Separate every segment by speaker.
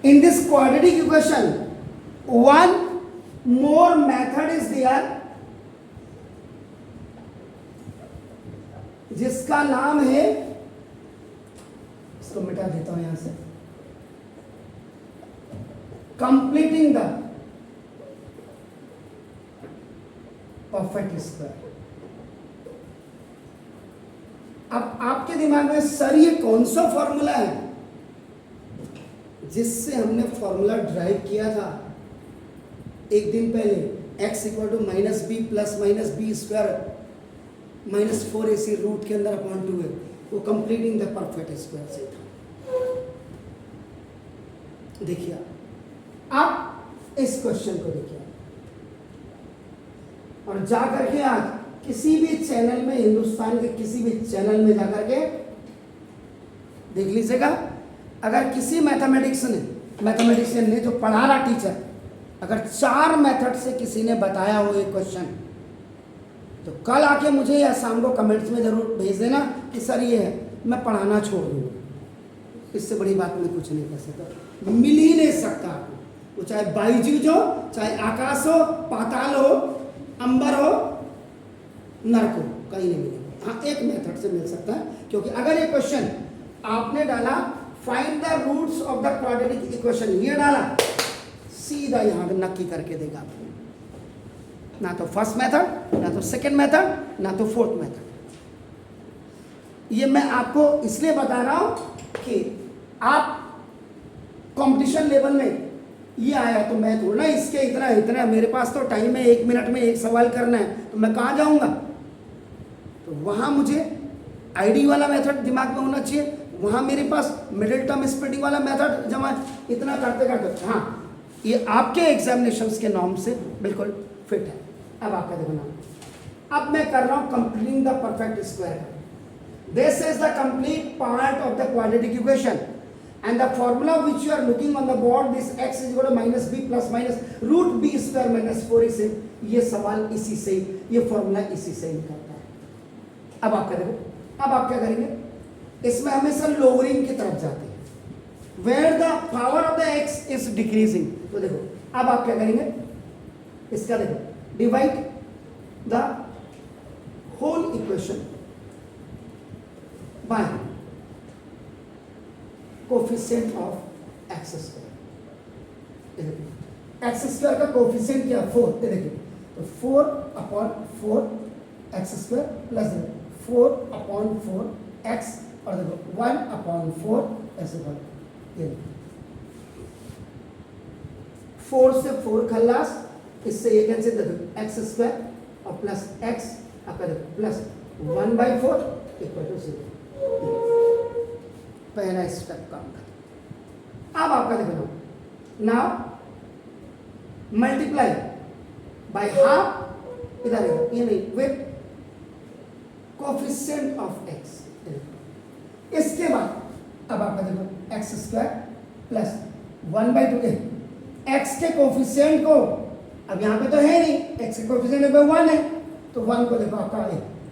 Speaker 1: In this quadratic equation, one more method is there, जिसका नाम है, इसको मिटा देता हूं यहां से, कंप्लीटिंग द परफेक्ट स्क्वायर। अब आपके दिमाग में सर ये कौन सा फॉर्मूला है जिससे हमने फॉर्मूला ड्राइव किया था एक दिन पहले, x equal to minus b plus minus b square minus 4ac root के अंदर अपॉन 2 है, वो कंप्लीटिंग द परफेक्ट स्क्वायर से था। देखिए आप इस क्वेश्चन को देखिए और जाकर के आज किसी भी चैनल में, हिंदुस्तान के किसी भी चैनल में जाकर के देख लीजिएगा। अगर किसी मैथमेटिशियन ने जो पढ़ा रहा टीचर, अगर 4 मेथड से किसी ने बताया हो ये क्वेश्चन, तो कल आके मुझे या शाम को कमेंट्स में जरूर भेज देना कि सर ये है, मैं पढ़ाना छोड़ दूंगा। इससे बड़ी बात मैं कुछ नहीं कर सकता, मिल ही नहीं सकता आपको, वो चाहे बाईजूज हो, चाहे आकाश हो, पाताल हो, अंबर हो, नरक हो, कहीं नहीं मिलेगा। हाँ, एक मेथड से मिल सकता है, क्योंकि अगर ये क्वेश्चन आपने डाला find the roots of the quadratic equation, ये डाला, सीधा यहां नक्की करके देगा आपको, ना तो फर्स्ट मेथड, ना तो सेकंड मेथड, ना तो फोर्थ मेथड। ये मैं आपको इसलिए बता रहा हूं कि आप कंपटीशन लेवल में ये आया तो मैं थोड़ा ना इसके इतना मेरे पास तो टाइम है, 1 मिनट में 1 सवाल करना है, तो मैं कहाँ जाऊंगा। तो वहाँ मुझे आईडी वाला मेथड दिमाग में होना चाहिए, वहाँ मेरे पास मिडिल टर्म स्प्लिटिंग वाला मेथड जमा इतना करते करते, हाँ ये आपके एग्जामिनेशंस के नॉर्म से बिल्कुल फिट है। अब आपका देखो नाम, अब मैं कर रहा हूँ completing the perfect square. This is the complete part of the quadratic equation and the formula which you are looking on the board, this x is equal to minus b plus minus root b square minus 4ac, ये सवाल इसी से, ये formula इसी से निकलता है। अब आप क्या देखो, अब आप क्या करेंगे, इसमें हमेशा लोअरिंग की तरफ जाते हैं, where the power of the x is decreasing। तो देखो अब आप क्या करेंगे, इसका देखो, divide the whole equation by coefficient of x square. X square का कोफिशिएंट क्या, 4, देखिए तो 4/4 एक्स स्क्वायर प्लस 4/4 एक्स, और देखो 1/4 ऐसे कर, 4 से 4 खल्लास, इससे ये कैंसिल, देखो एक्स स्क्वायर और प्लस एक्स, आपका देखो प्लस 1/4 इक्वल टू 0। पहला स्टेप काम कर। अब आपका देखो नाउ मल्टीप्लाई बाय हाफ, इधर ये नहीं, विथ कोफिशिएंट ऑफ एक्स। इसके बाद अब आपका देखो एक्स स्क्वायर प्लस 1/2 एक्स के कोफिशिएंट को, अब यहाँ पे तो है नहीं, एक्स के कोफिशिएंट 1 है, तो 1 को देखो आपका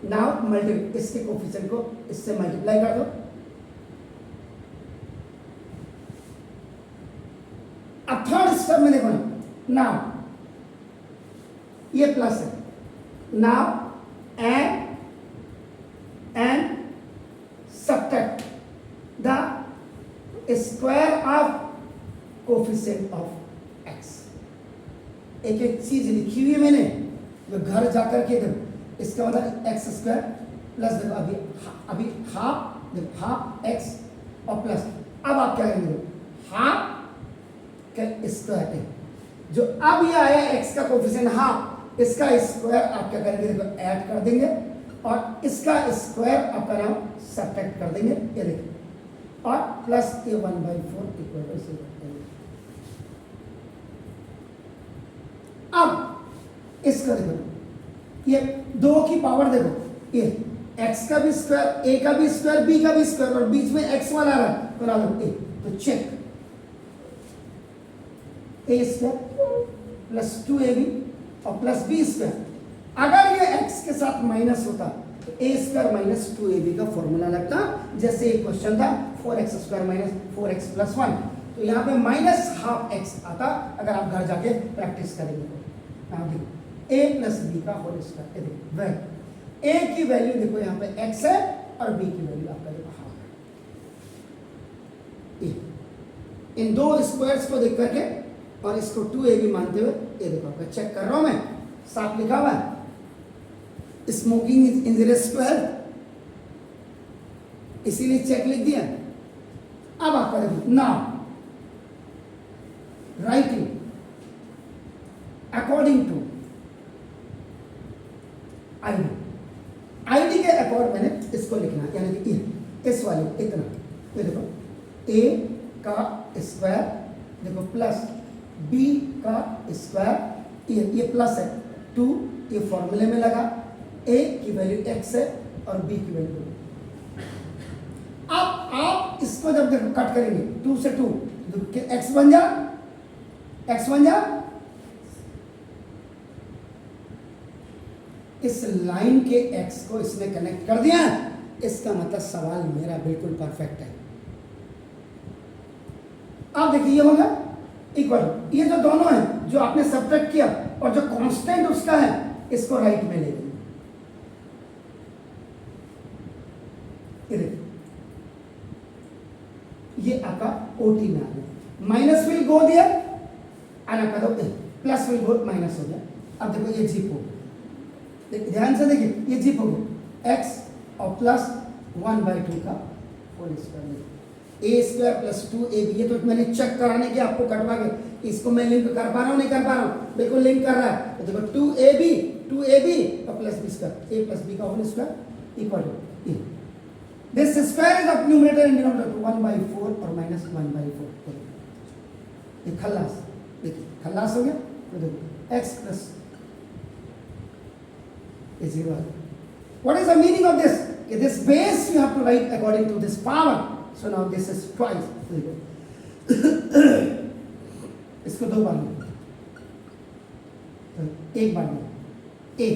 Speaker 1: नाउ मल्टीप्लाई, इसके कोफिशिएंट को इससे मल्टीप्लाई कर दो। अब थर्ड स्टेप में देखो नाउ ये प्लस है, now and subtract the square of coefficient of x. एक एक चीज लिखी हुई है मैंने, जो घर जाकर के देखो, इसका मतलब एक्स स्क्वायर प्लस देखो अभी हाफ एक्स और प्लस, अब आप क्या करेंगे, हाफ स्क्वायर है, जो अब ये आया x का कोफिशिएंट हाफ, इसका स्क्वायर आप क्या करेंगे, देखो ऐड कर देंगे, और इसका स्क्वायर आपका नाम सब्ट्रैक्ट कर देंगे, ये देखिए, और प्लस ये 1/4 इक्वल टू 0। अब इसका देखो, ये 2 की पावर देखो, ये x का भी स्क्वायर, a का भी स्क्वायर, b का भी स्क्वायर, और बीच में x वाला आ रहा है, तो नाम a, तो check a square plus 2ab और प्लस b स्क्वायर। अगर ये x के साथ माइनस होता तो a स्क्वायर माइनस 2ab का फॉर्मूला लगता, जैसे एक क्वेश्चन था 4x square minus 4x plus 1। तो यहाँ पे माइनस हाफ एक्स आता अगर आप घर जाके प्रैक्टिस करेंगे तो। यहाँ देखो ए प्लस बी का होल स्क्वायर, ये देखो वह ए की वैल्यू देखो यहाँ पे एक्स है और बी की वैल्यू आपका देखो हाफ है। इन दो स्क्वायर्स को देख करके और इसको 2ab मानते हुए ये देखो आपका चेक कर रहा हूं मैं, साफ लिखा हुआ है smoking is injurious to health, इसीलिए चेक लिख दिया। अब आपका देखो now writing according to ID, ID के अकॉर्ड मैंने इसको लिखना है, यानी कि इस वाले इतना ये देखो ए का स्क्वायर देखो प्लस बी का स्क्वायर, ये प्लस है 2, ये फॉर्मूले में लगा, ए की वैल्यू एक्स है और बी की वैल्यू। अब आप इसको जब देखो कट करेंगे 2 से 2 एक्स बन जा, एक्स बन जा, इस लाइन के एक्स को इसने कनेक्ट कर दिया, इसका मतलब सवाल मेरा बिल्कुल परफेक्ट है। अब देखिए ये होगा इक्वल, ये जो दोनों है जो आपने सब्ट्रैक्ट किया और जो कांस्टेंट उसका है इसको राइट में ले लेंगे। ये आपका ओटी में आ गया, माइनस विल गो दिया आना का दो प्लस विल गो माइनस हो गया। अब देखो ये जीप हो गया, ध्यान से देखिए ये जीप हो गया एक्स और प्लस 1/2 का होल स्क्वायर, ए स्क्वायर प्लस 2ab। ये तो मैंने चेक कराने के आपको कटवा के इसको मैं लिंक कर पा रहा हूँ नहीं कर पा रहा हूँ, बिल्कुल लिंक कर रहा है। तो देखो 2ab और plus B square, a plus B का whole square equal to A, this square is of numerator and denominator 1/4 और माइनस 1/4। ये खल्लास, देखिए खल्लास हो गया। तो देखो x plus is 0. What is the meaning of this? This base you have to write according to this power. So now this is twice. इसको दो बार में, एक बार में a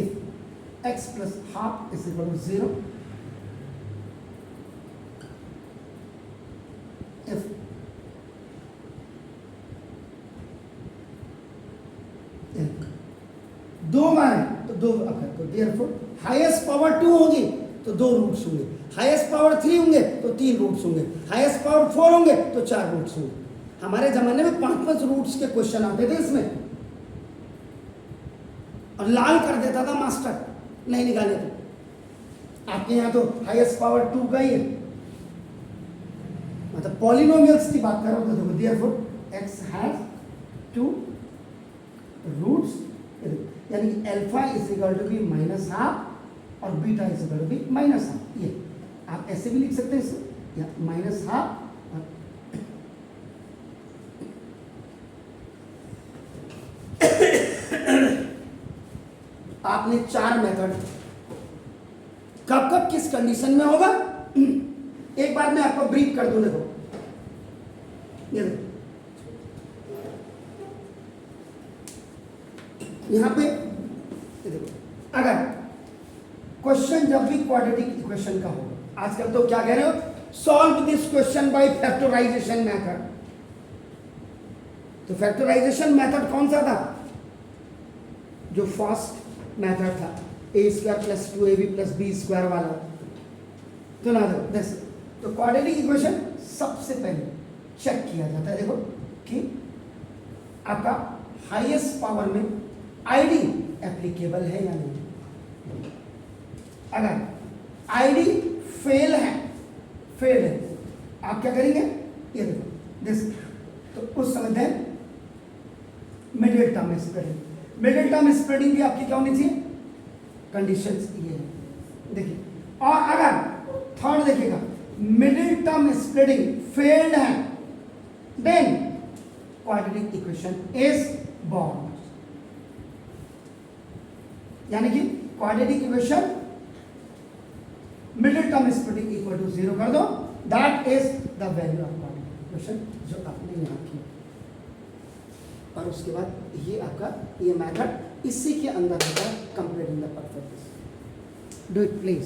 Speaker 1: if x plus half is equal to 0, if दो बार तो दो अगर तो देयरफॉर हाईएस्ट पावर 2 होगी तो 2 रूट्स होंगे, हाईएस्ट पावर 3 होंगे तो 3 रूट्स होंगे, हाईएस्ट पावर 4 होंगे तो 4 रूट्स होंगे। हमारे जमाने में 5-5 रूट्स के क्वेश्चन आते थे इसमें और लाल कर देता था मास्टर, नहीं निकाले थे। आपके यहाँ तो हाईएस्ट पावर 2 का ही है, मतलब पॉलिनोमियल्स की बात करो तो देखो देयरफॉर x हैज 2 रूट्स, यानी कि alpha is equal to B minus half और beta is equal to B minus half. ये आप ऐसे भी लिख सकते हैं इसे, या माइनस हाफ आपने 4 मेथड कब कब किस कंडीशन में होगा एक बार मैं आपको ब्रीफ कर दूं। देखो ये देखो यहां पे देखो, अगर क्वेश्चन जब भी क्वाड्रेटिक इक्वेशन का होगा, आजकल तो क्या कह रहे हो solve this question by factorisation method. तो फैक्टराइजेशन मेथड कौन सा था? जो फर्स्ट मेथड था a square plus 2ab plus B square वाला। तो ना तो क्वाड्रेटिक इक्वेशन सबसे पहले चेक किया जाता है, देखो कि आपका हाईएस्ट पावर में आईडी एप्लीकेबल है या नहीं। अगर आईडी फेल है आप क्या करेंगे, ये देखो दिस, तो उस समय then middle term spreading, middle term spreading भी आपकी क्या होनी चाहिए, कंडीशंस ये है देखिए। और अगर थर्ड देखिएगा मिडिल टर्म स्प्रेडिंग फेल्ड है then quadratic equation is born, यानी कि quadratic equation middle term splitting equal to 0 कर दो, that is the value of quadratic equation जो आपने यहां किया। और उसके बाद ये आपका ये मेथड इसी के अंदर होगा completing the perfect. Do it please.